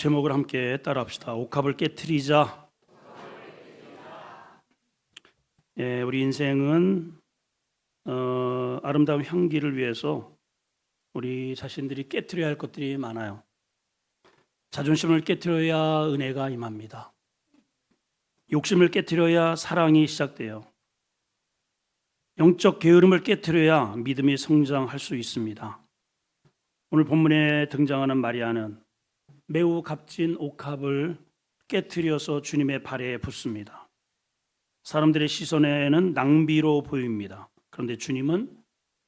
제목을 함께 따라합시다. 옥합을 깨트리자. 우리 인생은 아름다운 향기를 위해서 우리 자신들이 깨트려야 할 것들이 많아요. 자존심을 깨트려야 은혜가 임합니다. 욕심을 깨트려야 사랑이 시작돼요. 영적 게으름을 깨트려야 믿음이 성장할 수 있습니다. 오늘 본문에 등장하는 마리아는 매우 값진 옥합을 깨트려서 주님의 발에 붓습니다. 사람들의 시선에는 낭비로 보입니다. 그런데 주님은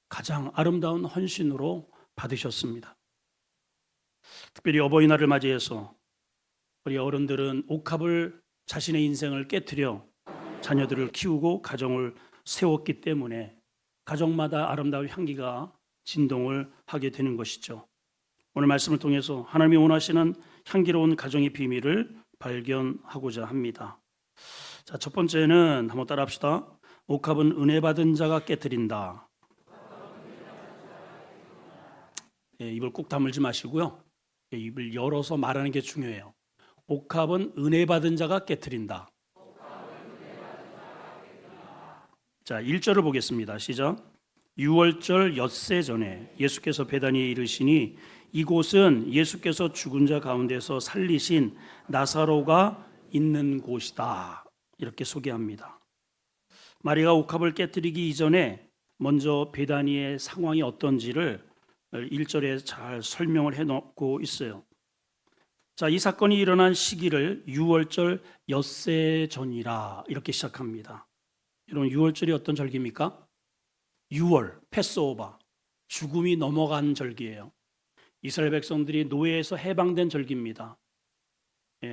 가장 아름다운 헌신으로 받으셨습니다. 특별히 어버이날을 맞이해서 우리 어른들은 옥합을 자신의 인생을 깨트려 자녀들을 키우고 가정을 세웠기 때문에 가정마다 아름다운 향기가 진동을 하게 되는 것이죠. 오늘 말씀을 통해서 하나님이 원하시는 향기로운 가정의 비밀을 발견하고자 합니다. 자, 첫 번째는 한번 따라합시다. 옥합은 은혜 받은 자가 깨트린다. 입을 꾹 다물지 마시고요. 입을 열어서 말하는 게 중요해요. 옥합은 은혜 받은 자가 깨트린다. 자, 1절을 보겠습니다. 시작. 6월절 엿새 전에 예수께서 베다니에 이르시니 이곳은 예수께서 죽은 자 가운데서 살리신 나사로가 있는 곳이다. 이렇게 소개합니다. 마리아가 옥합을 깨뜨리기 이전에 먼저 베다니의 상황이 어떤지를 1절에 잘 설명을 해놓고 있어요. 자, 이 사건이 일어난 시기를 6월절 엿새 전이라 이렇게 시작합니다. 여러분, 6월절이 어떤 절기입니까? 6월, 패스오버, 죽음이 넘어간 절기예요. 이스라엘 백성들이 노예에서 해방된 절기입니다.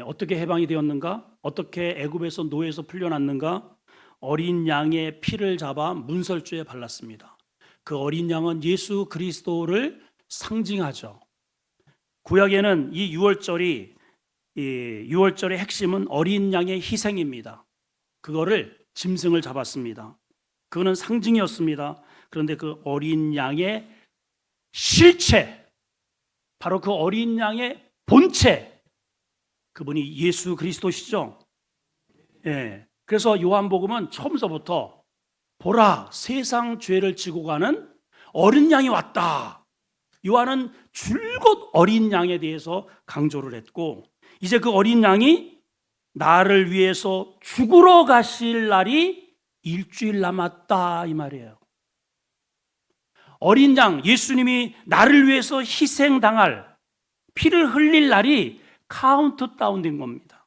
어떻게 해방이 되었는가? 어떻게 애굽에서 노예에서 풀려났는가? 어린 양의 피를 잡아 문설주에 발랐습니다. 그 어린 양은 예수 그리스도를 상징하죠. 구약에는 이 6월절의 핵심은 어린 양의 희생입니다. 그거를 짐승을 잡았습니다. 그거는 상징이었습니다. 그런데 그 어린 양의 실체, 바로 그 어린 양의 본체, 그분이 예수 그리스도시죠. 그래서 요한복음은 처음서부터 보라, 세상 죄를 지고 가는 어린 양이 왔다. 요한은 줄곧 어린 양에 대해서 강조를 했고, 이제 그 어린 양이 나를 위해서 죽으러 가실 날이 일주일 남았다 이 말이에요. 어린 양, 예수님이 나를 위해서 희생당할, 피를 흘릴 날이 카운트다운 된 겁니다.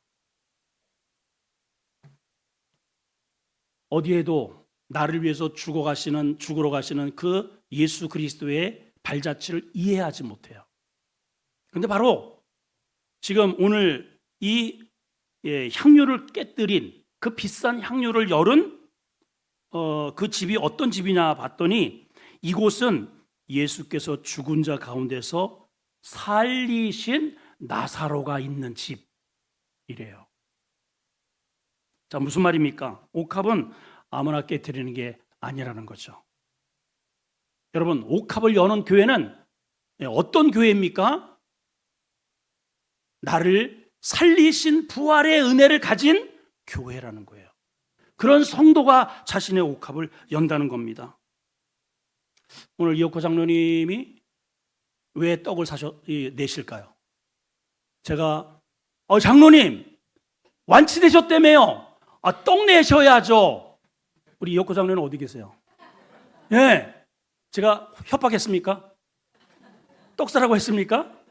어디에도 나를 위해서 죽으러 가시는 그 예수 그리스도의 발자취를 이해하지 못해요. 그런데 바로 지금 오늘 이 향유를 깨뜨린, 그 비싼 향유를 열은 그 집이 어떤 집이냐 봤더니 이곳은 예수께서 죽은 자 가운데서 살리신 나사로가 있는 집이래요. 자, 무슨 말입니까? 옥합은 아무나 깨트리는 게 아니라는 거죠. 여러분, 옥합을 여는 교회는 어떤 교회입니까? 나를 살리신 부활의 은혜를 가진 교회라는 거예요. 그런 성도가 자신의 옥합을 연다는 겁니다. 오늘 이혁호 장로님이 왜 떡을 내실까요? 제가 장로님 완치되셨다며요. 떡 내셔야죠. 우리 이혁호 장로님 어디 계세요? 제가 협박했습니까? 떡 사라고 했습니까?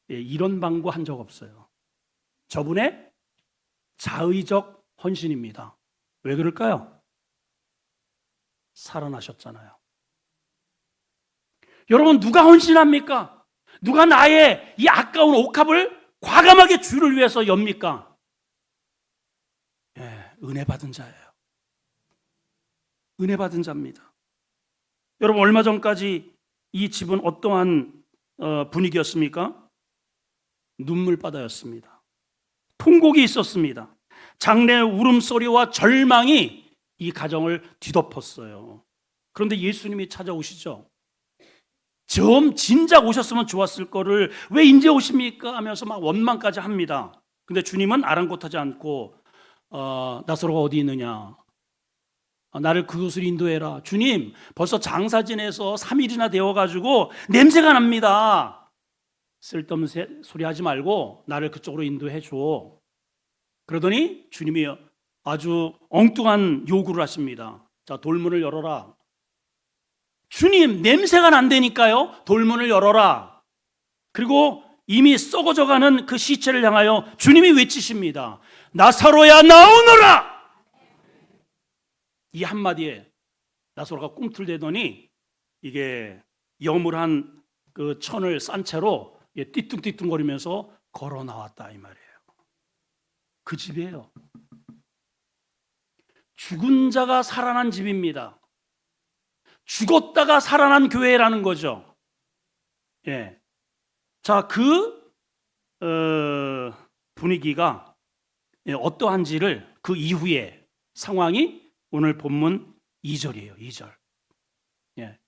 이런 방구 한 적 없어요. 저분의 자의적 헌신입니다. 왜 그럴까요? 살아나셨잖아요. 여러분, 누가 헌신합니까? 누가 나의 이 아까운 옥합을 과감하게 주를 위해서 엽니까? 은혜 받은 자예요. 은혜 받은 자입니다. 여러분, 얼마 전까지 이 집은 어떠한 분위기였습니까? 눈물바다였습니다. 통곡이 있었습니다. 장래의 울음소리와 절망이 이 가정을 뒤덮었어요. 그런데 예수님이 찾아오시죠. 좀 진작 오셨으면 좋았을 거를 왜 이제 오십니까? 하면서 막 원망까지 합니다. 근데 주님은 아랑곳하지 않고 나사로가 어디 있느냐? 나를 그곳으로 인도해라. 주님, 벌써 장사 지내서 3일이나 되어가지고 냄새가 납니다. 쓸데없는 소리 하지 말고 나를 그쪽으로 인도해 줘. 그러더니 주님이 아주 엉뚱한 요구를 하십니다. 자, 돌문을 열어라. 주님, 냄새가 난다니까요. 돌문을 열어라. 그리고 이미 썩어져가는 그 시체를 향하여 주님이 외치십니다. 나사로야, 나오너라. 이 한마디에 나사로가 꿈틀대더니 이게 여물한 그 천을 싼 채로 띠뚱띠뚱거리면서 걸어 나왔다, 이 말이에요. 그 집이에요. 죽은 자가 살아난 집입니다. 죽었다가 살아난 교회라는 거죠. 예. 자, 분위기가 어떠한지를 그 이후의 상황이 오늘 본문 2절이에요. 2절. 예.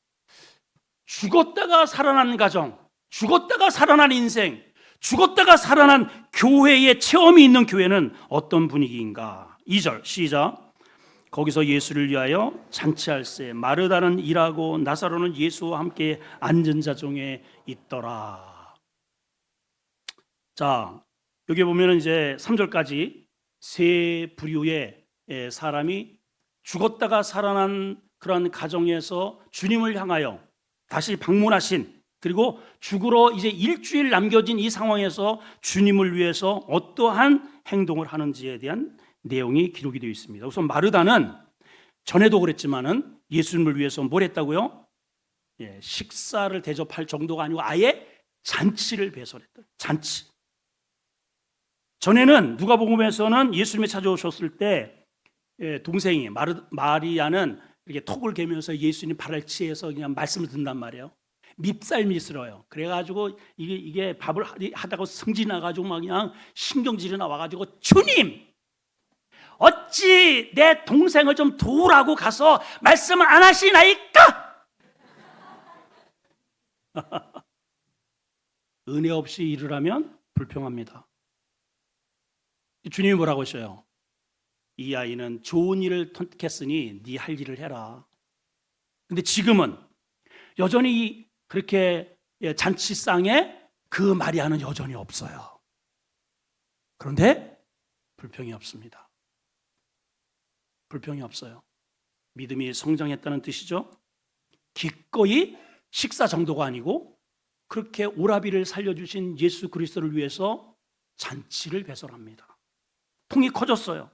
죽었다가 살아난 가정, 죽었다가 살아난 인생, 죽었다가 살아난 교회의 체험이 있는 교회는 어떤 분위기인가? 2절 시작. 거기서 예수를 위하여 잔치할세 마르다는 일하고 나사로는 예수와 함께 앉은 자 중에 있더라. 자, 여기 보면은 이제 3절까지 세 부류의 사람이 죽었다가 살아난 그런 가정에서 주님을 향하여 다시 방문하신, 그리고 죽으러 이제 일주일 남겨진 이 상황에서 주님을 위해서 어떠한 행동을 하는지에 대한 내용이 기록이 되어 있습니다. 우선 마르다는 전에도 그랬지만은 예수님을 위해서 뭘 했다고요? 식사를 대접할 정도가 아니고 아예 잔치를 배설했다. 잔치. 전에는 누가복음에서는 예수님이 찾아오셨을 때 동생이 마리아는 이렇게 톡을 개면서 예수님 발을 치해서 그냥 말씀을 듣는단 말이에요. 밉살미스러워요. 그래가지고 이게 밥을 하다가 성질 나가지고 막 그냥 신경질이 나와가지고 주님! 어찌 내 동생을 좀 도우라고 가서 말씀을 안 하시나이까? 은혜 없이 일을 하면 불평합니다. 주님이 뭐라고 하셔요? 이 아이는 좋은 일을 택했으니 네 할 일을 해라. 근데 지금은 여전히 그렇게 잔치상에 그 마리아는 여전히 없어요. 그런데 불평이 없습니다. 불평이 없어요. 믿음이 성장했다는 뜻이죠. 기꺼이 식사 정도가 아니고 그렇게 오라비를 살려주신 예수 그리스도를 위해서 잔치를 배설합니다. 통이 커졌어요.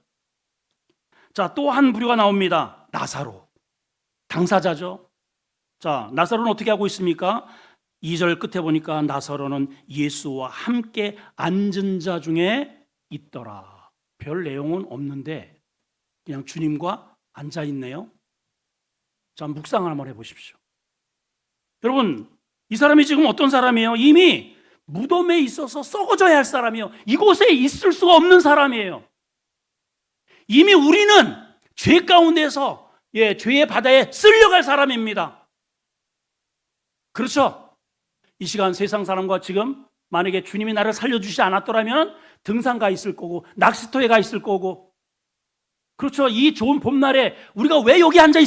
자, 또 한 부류가 나옵니다. 나사로. 당사자죠. 자, 나사로는 어떻게 하고 있습니까? 2절 끝에 보니까 나사로는 예수와 함께 앉은 자 중에 있더라. 별 내용은 없는데 그냥 주님과 앉아 있네요. 자, 묵상을 한번 해보십시오. 여러분, 이 사람이 지금 어떤 사람이에요? 이미 무덤에 있어서 썩어져야 할 사람이에요. 이곳에 있을 수가 없는 사람이에요. 이미 우리는 죄 가운데서 죄의 바다에 쓸려갈 사람입니다. 그렇죠? 이 시간 세상 사람과 지금 만약에 주님이 나를 살려주지 않았더라면 등산 가 있을 거고 낚시터에 가 있을 거고, 그렇죠? 이 좋은 봄날에 우리가 왜 여기 앉아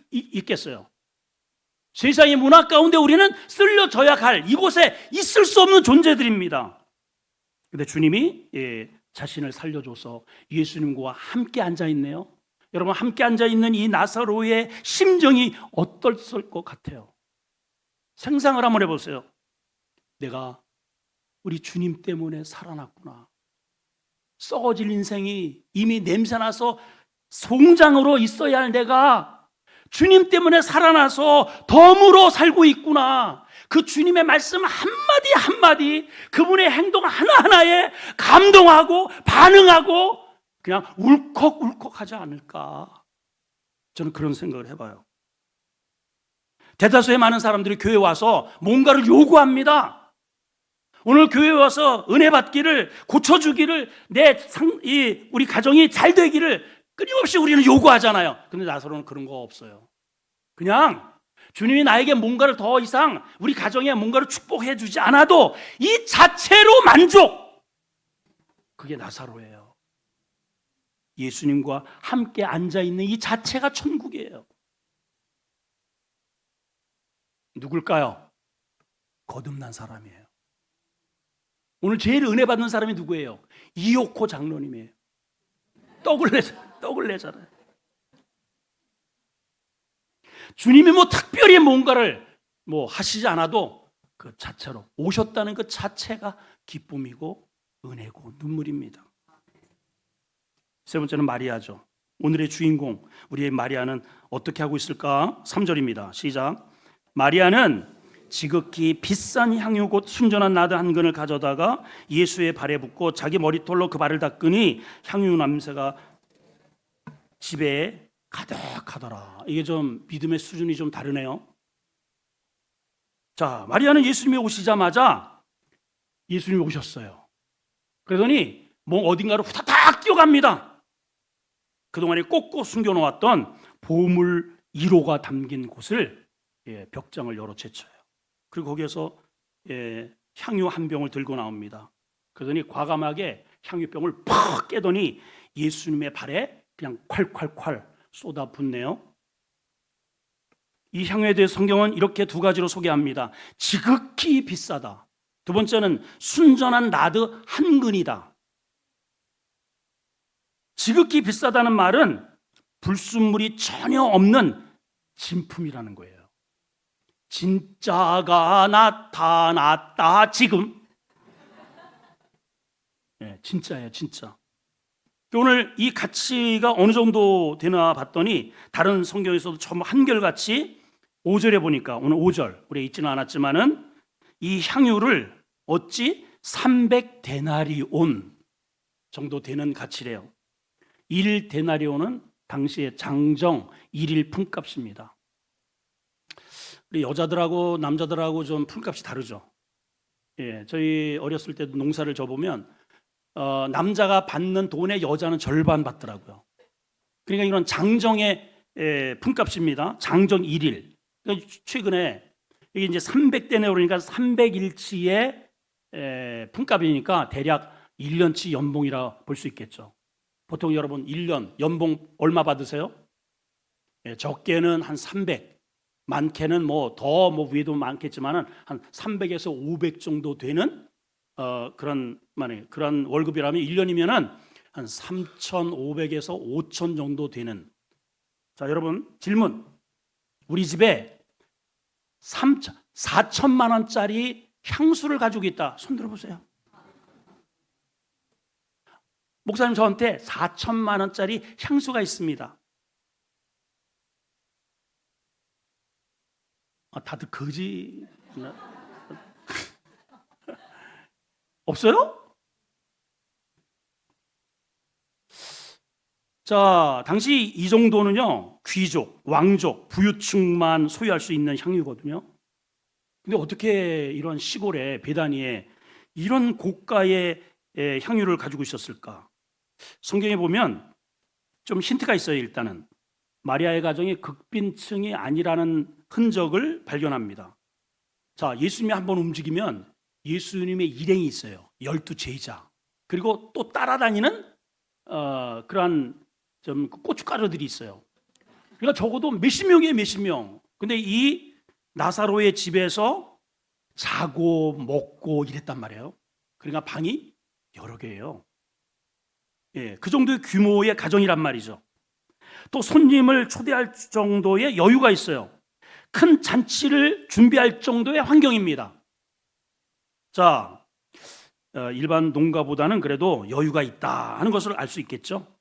있겠어요? 세상의 문화 가운데 우리는 쓸려져야 할 이곳에 있을 수 없는 존재들입니다. 그런데 주님이 자신을 살려줘서 예수님과 함께 앉아 있네요. 여러분, 함께 앉아 있는 이 나사로의 심정이 어떨 것 같아요? 상상을 한번 해보세요. 내가 우리 주님 때문에 살아났구나. 썩어질 인생이 이미 냄새나서 송장으로 있어야 할 내가 주님 때문에 살아나서 덤으로 살고 있구나. 그 주님의 말씀 한마디 한마디, 그분의 행동 하나하나에 감동하고 반응하고 그냥 울컥울컥하지 않을까. 저는 그런 생각을 해봐요. 대다수의 많은 사람들이 교회에 와서 뭔가를 요구합니다. 오늘 교회에 와서 은혜 받기를, 고쳐주기를, 우리 가정이 잘 되기를 끊임없이 우리는 요구하잖아요. 근데 나사로는 그런 거 없어요. 그냥 주님이 나에게 뭔가를 더 이상 우리 가정에 뭔가를 축복해 주지 않아도 이 자체로 만족. 그게 나사로예요. 예수님과 함께 앉아있는 이 자체가 천국이에요. 누굴까요? 거듭난 사람이에요. 오늘 제일 은혜 받는 사람이 누구예요? 이오코 장로님이에요. 떡을 내잖아요. 주님이 특별히 뭔가를 하시지 않아도 그 자체로 오셨다는 그 자체가 기쁨이고 은혜고 눈물입니다. 세 번째는 마리아죠. 오늘의 주인공 우리의 마리아는 어떻게 하고 있을까? 3절입니다. 시작. 마리아는 지극히 비싼 향유 곧 순전한 나드 한 근을 가져다가 예수의 발에 붓고 자기 머리털로 그 발을 닦으니 향유 냄새가 집에 가득하더라. 이게 좀 믿음의 수준이 좀 다르네요. 자, 마리아는 예수님이 오시자마자 예수님이 오셨어요. 그러더니 어딘가로 후다닥 뛰어갑니다. 그동안에 꼭꼭 숨겨놓았던 보물 1호가 담긴 곳을 벽장을 열어 제쳐요. 그리고 거기에서 향유 한 병을 들고 나옵니다. 그러더니 과감하게 향유병을 팍 깨더니 예수님의 발에 그냥 콸콸콸 쏟아붓네요. 이 향유에 대해 성경은 이렇게 두 가지로 소개합니다. 지극히 비싸다. 두 번째는 순전한 나드 한 근이다. 지극히 비싸다는 말은 불순물이 전혀 없는 진품이라는 거예요. 진짜가 나타났다 지금. 진짜예요, 진짜. 오늘 이 가치가 어느 정도 되나 봤더니 다른 성경에서도 전부 한결같이 5절에 보니까 오늘 5절 우리 읽지는 않았지만은 이 향유를 어찌 300데나리온 정도 되는 가치래요. 1데나리온은 당시의 장정 1일 품값입니다. 우리 여자들하고 남자들하고 좀 품값이 다르죠. 저희 어렸을 때도 농사를 져보면 남자가 받는 돈의 여자는 절반 받더라고요. 그러니까 이런 장정의 품값입니다. 장정 1일. 그러니까 최근에 이게 이제 300데나리온이니까 300일치의 품값이니까 대략 1년치 연봉이라 볼 수 있겠죠. 보통 여러분 1년 연봉 얼마 받으세요? 적게는 한 300, 많게는 더 위에도 많겠지만은 한 300에서 500 정도 되는 그런 월급이라면 1년이면은 한 3,500에서 5,000 정도 되는. 자, 여러분 질문. 우리 집에 4천만 원짜리 향수를 가지고 있다. 손 들어보세요. 목사님 저한테 4천만 원짜리 향수가 있습니다. 다들 거지 없어요? 자, 당시 이 정도는요 귀족, 왕족, 부유층만 소유할 수 있는 향유거든요. 근데 어떻게 이런 시골에 베다니에 이런 고가의 향유를 가지고 있었을까? 성경에 보면 좀 힌트가 있어요. 일단은 마리아의 가정이 극빈층이 아니라는 흔적을 발견합니다. 자, 예수님이 한번 움직이면 예수님의 일행이 있어요. 12제자. 그리고 또 따라다니는 그러한 좀 고춧가루들이 있어요. 그러니까 적어도 몇십 명이에요, 몇십 명. 근데 이 나사로의 집에서 자고 먹고 이랬단 말이에요. 그러니까 방이 여러 개예요. 그 정도의 규모의 가정이란 말이죠. 또 손님을 초대할 정도의 여유가 있어요. 큰 잔치를 준비할 정도의 환경입니다. 자, 일반 농가보다는 그래도 여유가 있다 하는 것을 알 수 있겠죠.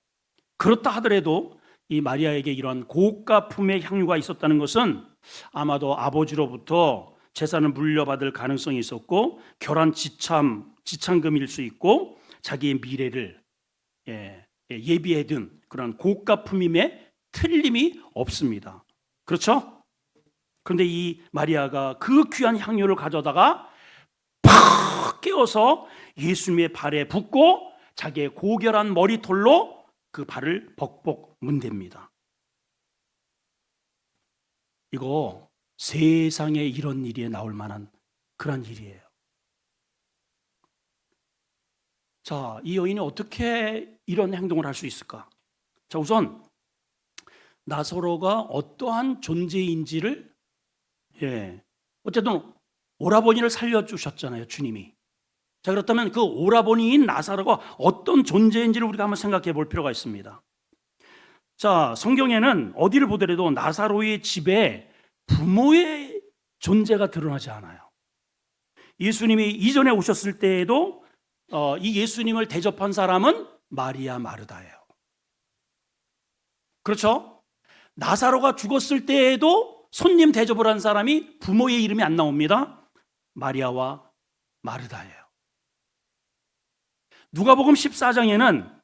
그렇다 하더라도 이 마리아에게 이런 고가품의 향유가 있었다는 것은 아마도 아버지로부터 재산을 물려받을 가능성이 있었고 결혼 지참금일 수 있고 자기의 미래를 예비해둔 그런 고가품임에 틀림이 없습니다. 그렇죠? 그런데 이 마리아가 그 귀한 향유를 가져다가 팍 깨워서 예수님의 발에 붓고 자기의 고결한 머리털로 그 발을 벅벅 문댑니다. 이거 세상에 이런 일이 나올 만한 그런 일이에요. 자, 이 여인이 어떻게 이런 행동을 할 수 있을까? 자, 우선 나사로가 어떠한 존재인지를 어쨌든 오라버니를 살려주셨잖아요, 주님이. 자, 그렇다면 그 오라버니인 나사로가 어떤 존재인지를 우리가 한번 생각해 볼 필요가 있습니다. 자, 성경에는 어디를 보더라도 나사로의 집에 부모의 존재가 드러나지 않아요. 예수님이 이전에 오셨을 때에도 이 예수님을 대접한 사람은 마리아 마르다예요. 그렇죠? 나사로가 죽었을 때에도 손님 대접을 한 사람이 부모의 이름이 안 나옵니다. 마리아와 마르다예요. 누가복음 14장에는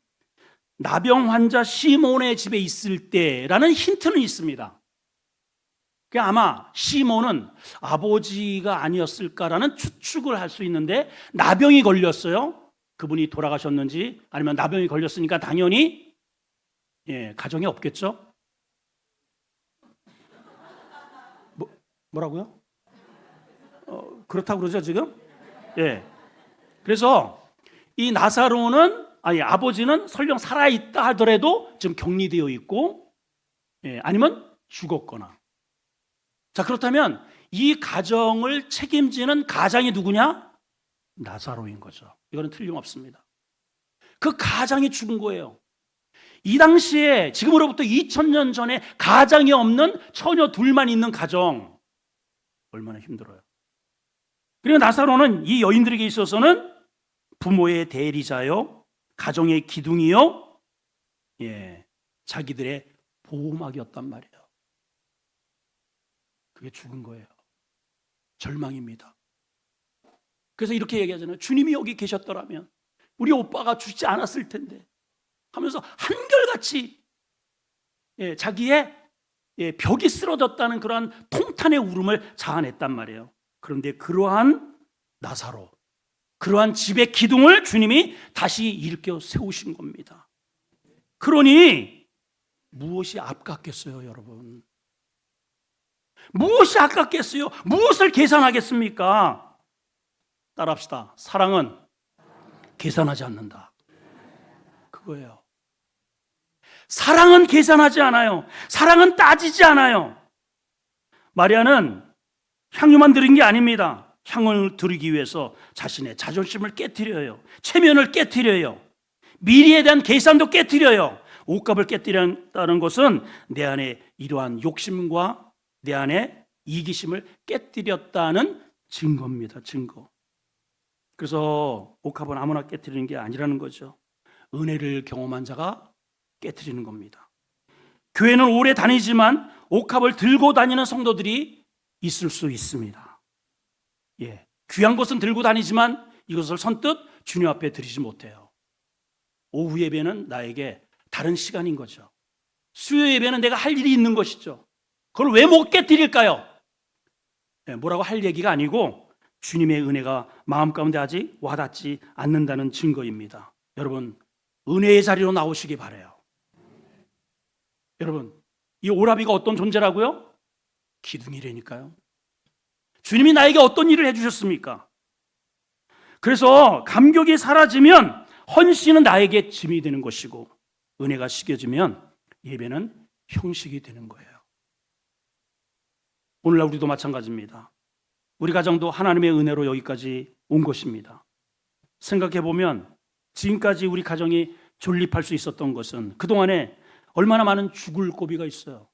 나병 환자 시몬의 집에 있을 때라는 힌트는 있습니다. 아마 시몬은 아버지가 아니었을까라는 추측을 할 수 있는데, 나병이 걸렸어요. 그분이 돌아가셨는지 아니면 나병이 걸렸으니까 당연히 가정에 없겠죠. 뭐라고요? 그렇다고 그러죠 지금? 그래서 이 나사로는 아버지는 설령 살아있다 하더라도 지금 격리되어 있고 아니면 죽었거나. 자, 그렇다면 이 가정을 책임지는 가장이 누구냐? 나사로인 거죠. 이거는 틀림없습니다. 그 가장이 죽은 거예요. 이 당시에 지금으로부터 2000년 전에 가장이 없는 처녀 둘만 있는 가정, 얼마나 힘들어요. 그리고 나사로는 이 여인들에게 있어서는 부모의 대리자요, 가정의 기둥이요, 자기들의 보호막이었단 말이에요. 그게 죽은 거예요. 절망입니다. 그래서 이렇게 얘기하잖아요. 주님이 여기 계셨더라면 우리 오빠가 죽지 않았을 텐데 하면서 한결같이 자기의 벽이 쓰러졌다는 그러한 통탄의 울음을 자아냈단 말이에요. 그런데 그러한 나사로, 그러한 집의 기둥을 주님이 다시 일으켜 세우신 겁니다. 그러니 무엇이 아깝겠어요, 여러분? 무엇이 아깝겠어요? 무엇을 계산하겠습니까? 따라합시다. 사랑은 계산하지 않는다. 그거예요. 사랑은 계산하지 않아요. 사랑은 따지지 않아요. 마리아는 향유만 드린 게 아닙니다. 향을 드리기 위해서 자신의 자존심을 깨트려요. 체면을 깨트려요. 미래에 대한 계산도 깨트려요. 옷값을 깨뜨렸다는 것은 내 안에 이러한 욕심과 내 안에 이기심을 깨뜨렸다는 증거입니다. 증거. 그래서 옷값은 아무나 깨뜨리는 게 아니라는 거죠. 은혜를 경험한 자가 깨뜨리는 겁니다. 교회는 오래 다니지만 옷값을 들고 다니는 성도들이 있을 수 있습니다. 귀한 것은 들고 다니지만 이것을 선뜻 주님 앞에 드리지 못해요. 오후 예배는 나에게 다른 시간인 거죠. 수요 예배는 내가 할 일이 있는 것이죠. 그걸 왜 못 깨뜨릴까요? 뭐라고 할 얘기가 아니고 주님의 은혜가 마음 가운데 아직 와닿지 않는다는 증거입니다. 여러분, 은혜의 자리로 나오시기 바라요. 여러분, 이 오라비가 어떤 존재라고요? 기둥이라니까요. 주님이 나에게 어떤 일을 해주셨습니까? 그래서 감격이 사라지면 헌신은 나에게 짐이 되는 것이고, 은혜가 식여지면 예배는 형식이 되는 거예요. 오늘날 우리도 마찬가지입니다. 우리 가정도 하나님의 은혜로 여기까지 온 것입니다. 생각해보면 지금까지 우리 가정이 존립할 수 있었던 것은 그동안에 얼마나 많은 죽을 고비가 있어요.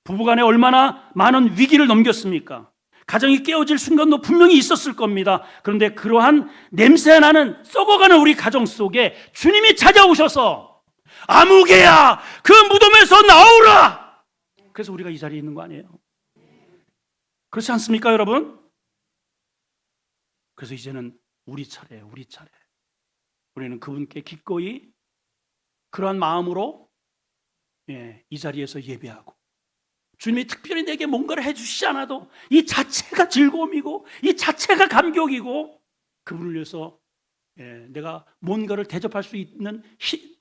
부부간에 얼마나 많은 위기를 넘겼습니까? 가정이 깨어질 순간도 분명히 있었을 겁니다. 그런데 그러한 냄새나는 썩어가는 우리 가정 속에 주님이 찾아오셔서 아무개야 그 무덤에서 나오라! 그래서 우리가 이 자리에 있는 거 아니에요? 그렇지 않습니까, 여러분? 그래서 이제는 우리 차례예요, 우리 차례. 우리는 그분께 기꺼이 그러한 마음으로 이 자리에서 예배하고, 주님이 특별히 내게 뭔가를 해주시지 않아도 이 자체가 즐거움이고 이 자체가 감격이고, 그분을 위해서 내가 뭔가를 대접할 수 있는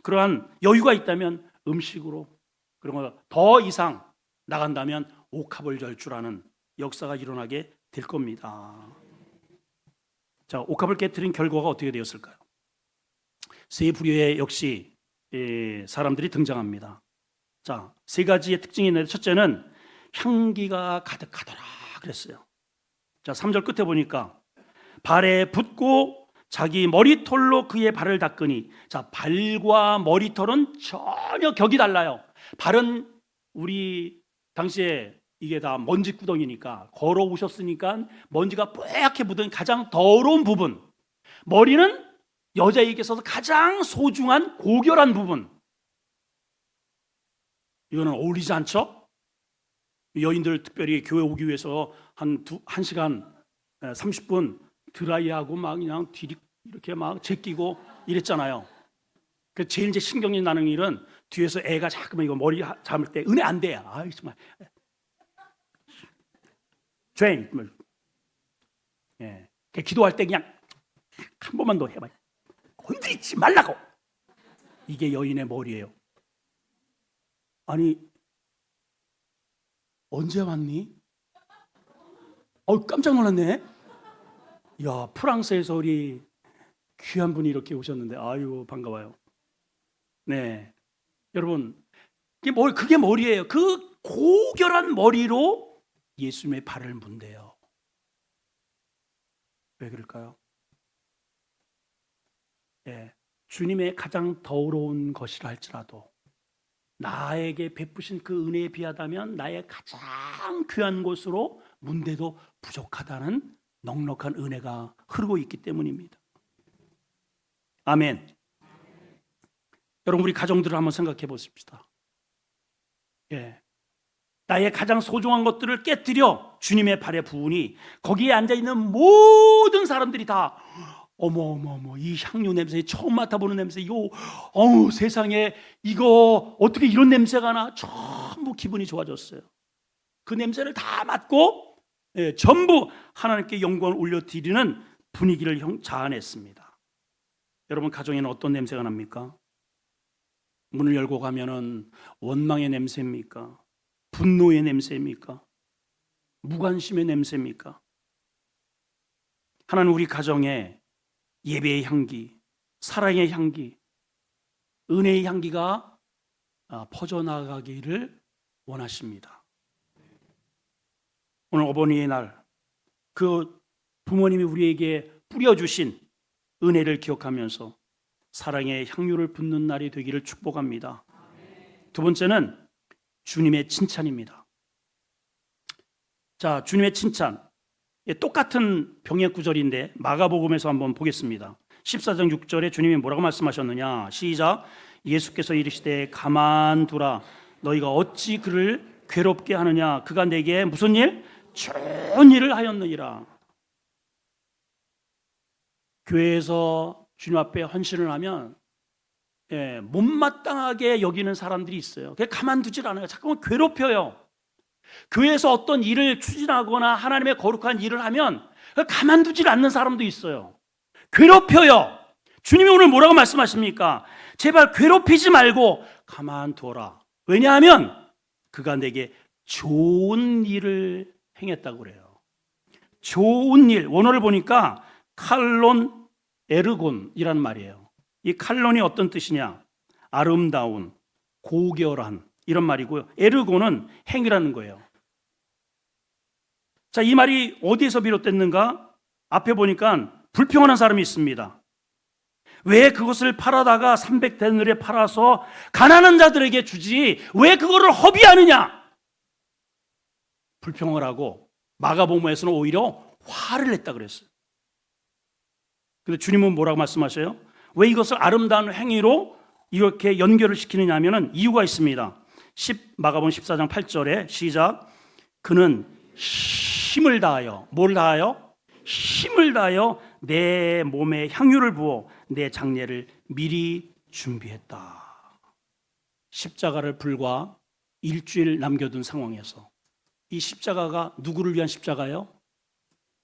그러한 여유가 있다면 음식으로, 그런 거 더 이상 나간다면 옥합을 열 줄 아는 역사가 일어나게 될 겁니다. 자, 옥합을 깨뜨린 결과가 어떻게 되었을까요? 세 부류의 역시 사람들이 등장합니다. 자, 세 가지의 특징이 있는데 첫째는 향기가 가득하더라 그랬어요. 자, 3절 끝에 보니까 발에 붓고 자기 머리털로 그의 발을 닦으니, 자, 발과 머리털은 전혀 격이 달라요. 발은 우리 당시에 이게 다 먼지 구덩이니까 걸어오셨으니까 먼지가 뽀얗게 묻은 가장 더러운 부분, 머리는 여자에게 있어서 가장 소중한 고결한 부분, 이거는 어울리지 않죠? 여인들 특별히 교회 오기 위해서 한 1시간 30분 드라이하고 막 그냥 뒤리 이렇게 막 제끼고 이랬잖아요. 그 제일 이제 신경이 나는 일은 뒤에서 애가 자꾸만 이거 머리 잡을 때 은혜 안 돼. 아이 정말. 죄인. 예. 기도할 때 그냥 한 번만 더 해봐요. 건드리지 말라고. 이게 여인의 머리예요. 아니, 언제 왔니? 깜짝 놀랐네. 야, 프랑스에서 우리 귀한 분이 이렇게 오셨는데, 아유, 반가워요. 네. 여러분, 그게 머리예요. 그 고결한 머리로 예수님의 발을 문대요. 왜 그럴까요? 예, 주님의 가장 더러운 것이라 할지라도 나에게 베푸신 그 은혜에 비하다면 나의 가장 귀한 곳으로 문대도 부족하다는 넉넉한 은혜가 흐르고 있기 때문입니다. 아멘. 여러분, 우리 가정들을 한번 생각해 보십시다. 예, 나의 가장 소중한 것들을 깨뜨려 주님의 발에 부으니 거기에 앉아있는 모든 사람들이 다 어머 이 향료 냄새, 처음 맡아보는 냄새, 이거 세상에 이거 어떻게 이런 냄새가 나? 전부 기분이 좋아졌어요. 그 냄새를 다 맡고 전부 하나님께 영광을 올려드리는 분위기를 자아냈습니다. 여러분, 가정에는 어떤 냄새가 납니까? 문을 열고 가면은 원망의 냄새입니까? 분노의 냄새입니까? 무관심의 냄새입니까? 하나는 우리 가정에 예배의 향기, 사랑의 향기, 은혜의 향기가 퍼져나가기를 원하십니다. 오늘 어버이의 날, 그 부모님이 우리에게 뿌려주신 은혜를 기억하면서 사랑의 향유를 붓는 날이 되기를 축복합니다. 두 번째는 주님의 칭찬입니다. 자, 주님의 칭찬. 똑같은 병역 구절인데 마가복음에서 한번 보겠습니다. 14장 6절에 주님이 뭐라고 말씀하셨느냐? 시작. 예수께서 이르시되 가만두라. 너희가 어찌 그를 괴롭게 하느냐? 그가 내게 무슨 일? 좋은 일을 하였느니라. 교회에서 주님 앞에 헌신을 하면 못마땅하게 여기는 사람들이 있어요. 그게 가만두질 않아요. 자꾸만 괴롭혀요. 교회에서 어떤 일을 추진하거나 하나님의 거룩한 일을 하면 가만두질 않는 사람도 있어요. 괴롭혀요. 주님이 오늘 뭐라고 말씀하십니까? 제발 괴롭히지 말고 가만두어라. 왜냐하면 그가 내게 좋은 일을 행했다고 그래요. 좋은 일, 원어를 보니까 칼론 에르곤이라는 말이에요. 이 칼론이 어떤 뜻이냐? 아름다운, 고결한 이런 말이고요. 에르곤은 행위라는 거예요. 자, 이 말이 어디에서 비롯됐는가? 앞에 보니까 불평하는 사람이 있습니다. 왜 그것을 팔아다가 300데나리에 팔아서 가난한 자들에게 주지 왜 그거를 허비하느냐? 불평을 하고 마가복음에서는 오히려 화를 냈다 그랬어요. 근데 주님은 뭐라고 말씀하셔요? 왜 이것을 아름다운 행위로 이렇게 연결을 시키느냐 하면은 이유가 있습니다. 마가복음 14장 8절에 시작. 그는 힘을 다하여, 뭘 다하여? 힘을 다하여 내 몸에 향유를 부어 내 장례를 미리 준비했다. 십자가를 불과 일주일 남겨둔 상황에서 이 십자가가 누구를 위한 십자가예요?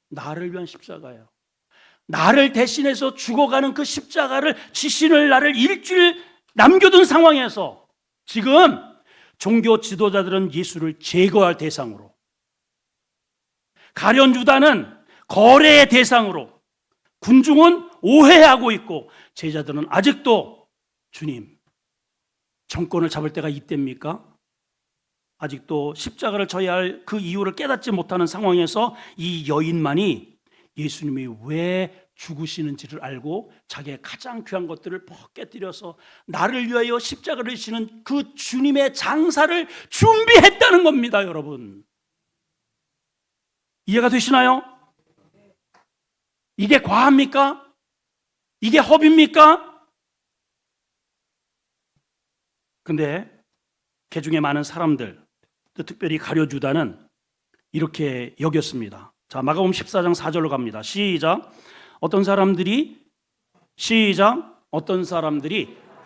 나를 위한 십자가예요. 나를 대신해서 죽어가는 그 십자가를 지신을 나를 일주일 남겨둔 상황에서 지금 종교 지도자들은 예수를 제거할 대상으로 가룟 유다는 거래의 대상으로, 군중은 오해하고 있고, 제자들은 아직도 주님, 정권을 잡을 때가 이때입니까? 아직도 십자가를 져야 할 그 이유를 깨닫지 못하는 상황에서 이 여인만이 예수님이 왜 죽으시는지를 알고 자기의 가장 귀한 것들을 깨뜨려서 나를 위하여 십자가를 지시는 그 주님의 장사를 준비했다는 겁니다, 여러분. 이해가 되시나요? 이게 과합니까? 이게 허비입니까? 근데 개중에 많은 사람들, 또 특별히 가룟유다는 이렇게 여겼습니다. 자, 마가복음 14장 4절로 갑니다. 시작. 어떤 사람들이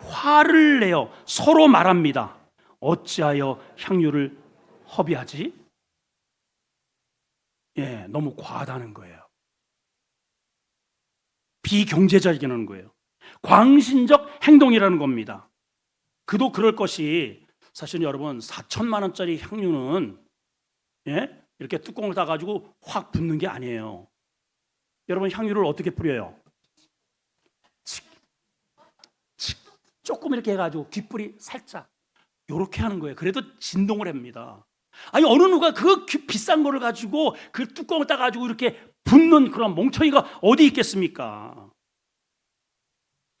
화를 내어 서로 말합니다. 어찌하여 향유를 허비하지? 예, 너무 과하다는 거예요. 비경제적이라는 거예요. 광신적 행동이라는 겁니다. 그도 그럴 것이, 사실 여러분 4천만 원짜리 향유는 이렇게 뚜껑을 닫아가지고 확 붓는 게 아니에요. 여러분 향유를 어떻게 뿌려요? 조금 이렇게 해가지고 뒷불이 살짝 이렇게 하는 거예요. 그래도 진동을 합니다. 아니 어느 누가 그 비싼 거를 가지고 그 뚜껑을 닫아가지고 이렇게 붓는 그런 멍청이가 어디 있겠습니까?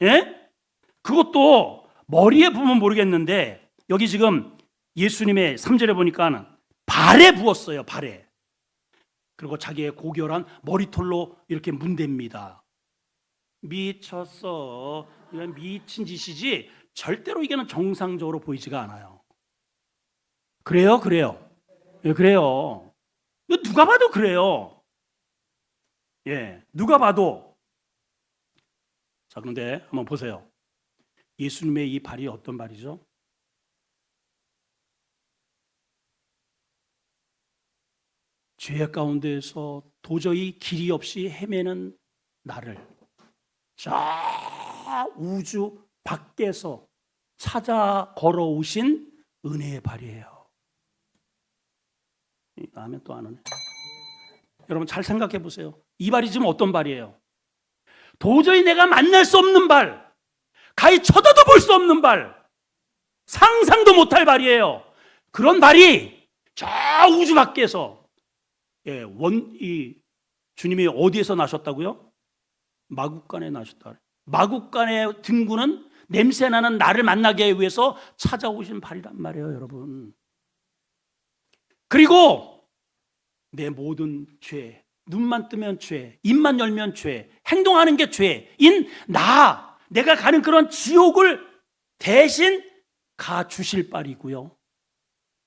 예? 그것도 머리에 부으면 모르겠는데 여기 지금 예수님의 3절에 보니까 발에 부었어요. 발에. 그리고 자기의 고결한 머리털로 이렇게 문댑니다. 미쳤어. 이건 미친 짓이지 절대로 이게는 정상적으로 보이지가 않아요. 그래요? 예, 그래요. 이거 누가 봐도 그래요. 예, 누가 봐도. 자, 그런데 한번 보세요. 예수님의 이 발이 어떤 발이죠? 죄 가운데에서 도저히 길이 없이 헤매는 나를 저 우주 밖에서 찾아 걸어오신 은혜의 발이에요. 이거 하면 또 안 오네. 여러분 잘 생각해 보세요. 이 발이 지금 어떤 발이에요? 도저히 내가 만날 수 없는 발, 가히 쳐다도 볼 수 없는 발, 상상도 못할 발이에요. 그런 발이 저 우주 밖에서, 예, 이 주님이 어디에서 나셨다고요? 마국간에 나셨다. 마국간의 등구는 냄새나는 나를 만나기 위해서 찾아오신 발이란 말이에요, 여러분. 그리고 내 모든 죄, 눈만 뜨면 죄, 입만 열면 죄, 행동하는 게 죄인 내가 가는 그런 지옥을 대신 가 주실 발이고요.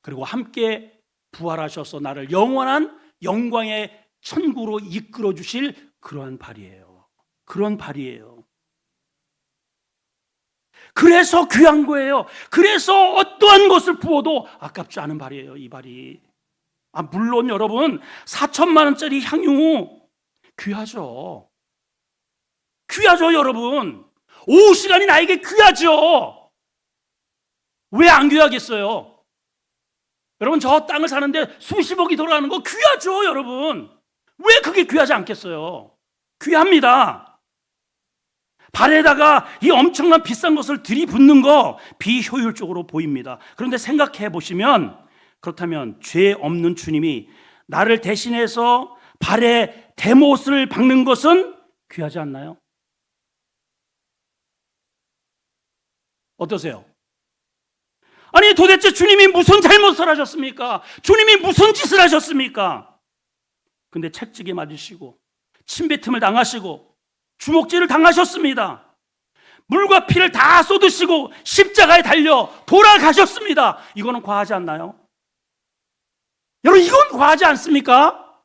그리고 함께 부활하셔서 나를 영원한 영광의 천국으로 이끌어 주실 그러한 발이에요. 그런 발이에요. 그래서 귀한 거예요. 그래서 어떠한 것을 부어도 아깝지 않은 발이에요, 이 발이. 물론 여러분 4천만 원짜리 향유 귀하죠. 귀하죠, 여러분. 오후 시간이 나에게 귀하죠. 왜 안 귀하겠어요? 여러분 저 땅을 사는데 수십억이 돌아가는 거 귀하죠, 여러분. 왜 그게 귀하지 않겠어요? 귀합니다. 발에다가 이 엄청난 비싼 것을 들이붓는 거 비효율적으로 보입니다. 그런데 생각해 보시면, 그렇다면 죄 없는 주님이 나를 대신해서 발에 대못을 박는 것은 귀하지 않나요? 어떠세요? 아니 도대체 주님이 무슨 잘못을 하셨습니까? 주님이 무슨 짓을 하셨습니까? 근데 채찍에 맞으시고 침뱉음을 당하시고 주먹질을 당하셨습니다. 물과 피를 다 쏟으시고 십자가에 달려 돌아가셨습니다. 이거는 과하지 않나요? 여러분 이건 과하지 않습니까?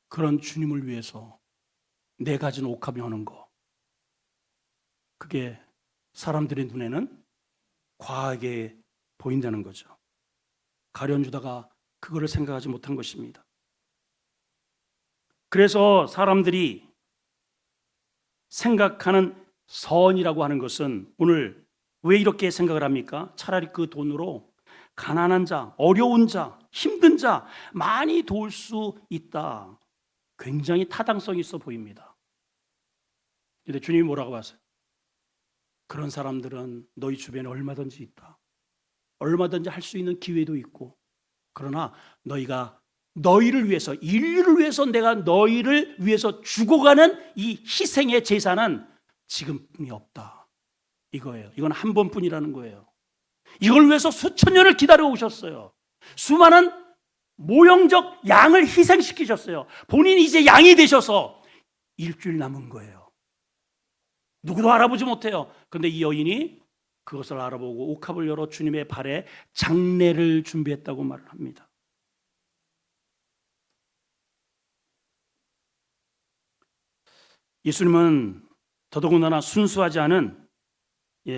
그런 주님을 위해서 내 가진 옥합이 오는 거, 그게 사람들의 눈에는 과하게 보인다는 거죠. 가룟 유다가 그거를 생각하지 못한 것입니다. 그래서 사람들이 생각하는 선이라고 하는 것은 오늘 왜 이렇게 생각을 합니까? 차라리 그 돈으로 가난한 자, 어려운 자, 힘든 자 많이 도울 수 있다. 굉장히 타당성이 있어 보입니다. 근데 주님이 뭐라고 하세요? 그런 사람들은 너희 주변에 얼마든지 있다. 얼마든지 할 수 있는 기회도 있고, 그러나 너희가 너희를 위해서, 인류를 위해서 내가 너희를 위해서 죽어가는 이 희생의 제사는 지금뿐이 없다. 이거예요. 이건 한 번뿐이라는 거예요. 이걸 위해서 수천 년을 기다려 오셨어요. 수많은 모형적 양을 희생시키셨어요. 본인이 이제 양이 되셔서 일주일 남은 거예요. 누구도 알아보지 못해요. 그런데 이 여인이 그것을 알아보고 옥합을 열어 주님의 발에 장례를 준비했다고 말을 합니다. 예수님은 더더군다나 순수하지 않은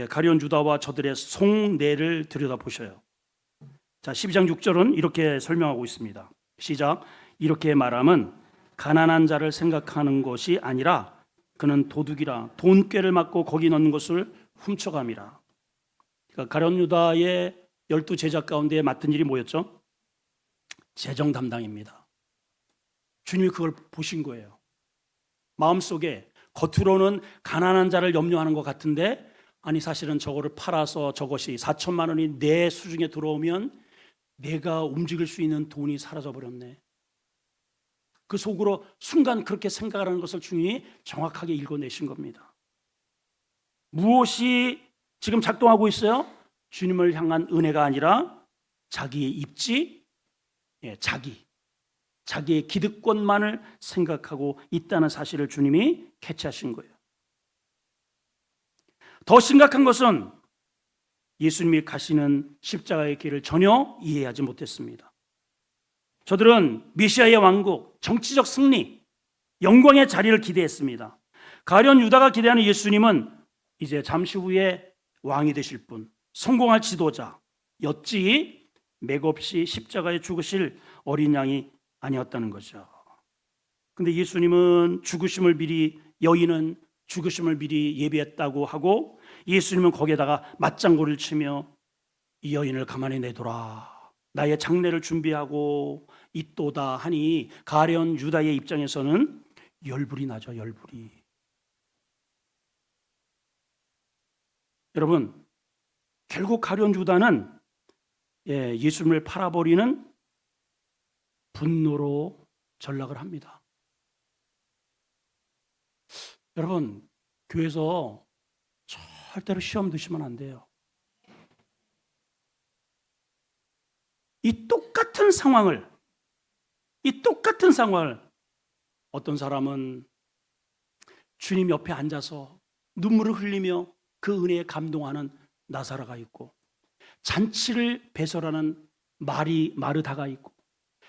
가룟 유다와 저들의 속내를 들여다보셔요. 자, 12장 6절은 이렇게 설명하고 있습니다. 시작. 이렇게 말함은 가난한 자를 생각하는 것이 아니라 그는 도둑이라 돈꾀를 맞고 거기 넣는 것을 훔쳐감이라. 그러니까 가룟 유다의 12 제자 가운데 맡은 일이 뭐였죠? 재정 담당입니다. 주님이 그걸 보신 거예요. 마음속에 겉으로는 가난한 자를 염려하는 것 같은데, 아니 사실은 저거를 팔아서 저것이 4천만 원이 내 수중에 들어오면 내가 움직일 수 있는 돈이 사라져 버렸네. 그 속으로 순간 그렇게 생각하는 것을 주님이 정확하게 읽어내신 겁니다. 무엇이 지금 작동하고 있어요? 주님을 향한 은혜가 아니라 자기의 입지, 자기의 기득권만을 생각하고 있다는 사실을 주님이 캐치하신 거예요. 더 심각한 것은 예수님이 가시는 십자가의 길을 전혀 이해하지 못했습니다. 저들은 메시아의 왕국, 정치적 승리, 영광의 자리를 기대했습니다. 가룟 유다가 기대하는 예수님은 이제 잠시 후에 왕이 되실 분, 성공할 지도자였지 맥없이 십자가에 죽으실 어린 양이 아니었다는 거죠. 근데 예수님은 여인은 죽으심을 미리 예비했다고 하고, 예수님은 거기에다가 맞장구를 치며 이 여인을 가만히 내둬라, 나의 장례를 준비하고 있도다 하니 가룟 유다의 입장에서는 열불이 나죠. 열불이. 여러분, 결국 가룟 유다는 예수님을 팔아버리는 분노로 전락을 합니다. 여러분, 교회에서 절대로 시험 드시면 안 돼요. 이 똑같은 상황을 어떤 사람은 주님 옆에 앉아서 눈물을 흘리며 그 은혜에 감동하는 나사라가 있고, 잔치를 배설하는 마르다가 있고,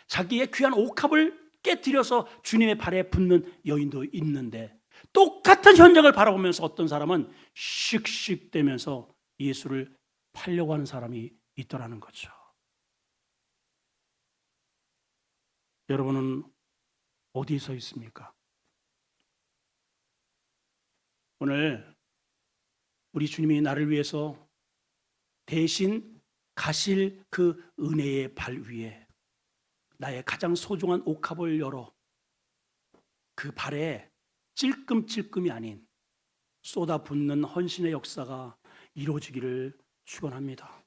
자기의 귀한 옥합을 깨뜨려서 주님의 발에 붙는 여인도 있는데, 똑같은 현장을 바라보면서 어떤 사람은 씩씩대면서 예수를 팔려고 하는 사람이 있더라는 거죠. 여러분은 어디에 서 있습니까? 오늘 우리 주님이 나를 위해서 대신 가실 그 은혜의 발 위에 나의 가장 소중한 옥합을 열어 그 발에 찔끔찔끔이 아닌 쏟아붓는 헌신의 역사가 이루어지기를 축원합니다.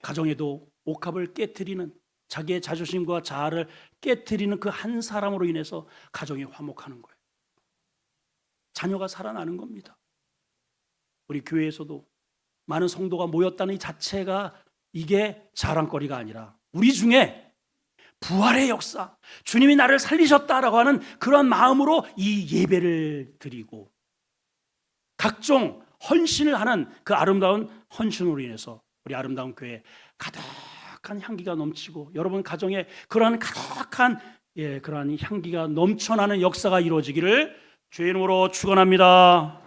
가정에도 옥합을 깨트리는, 자기의 자존심과 자아를 깨트리는 그 한 사람으로 인해서 가정이 화목하는 거예요. 자녀가 살아나는 겁니다. 우리 교회에서도 많은 성도가 모였다는 이 자체가 이게 자랑거리가 아니라 우리 중에 부활의 역사, 주님이 나를 살리셨다라고 하는 그런 마음으로 이 예배를 드리고 각종 헌신을 하는 그 아름다운 헌신으로 인해서 우리 아름다운 교회 가득한 향기가 넘치고, 여러분 가정에 그러한 가득한 그러한 향기가 넘쳐나는 역사가 이루어지기를 주의 이름으로 축원합니다.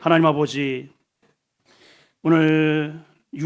하나님 아버지, 오늘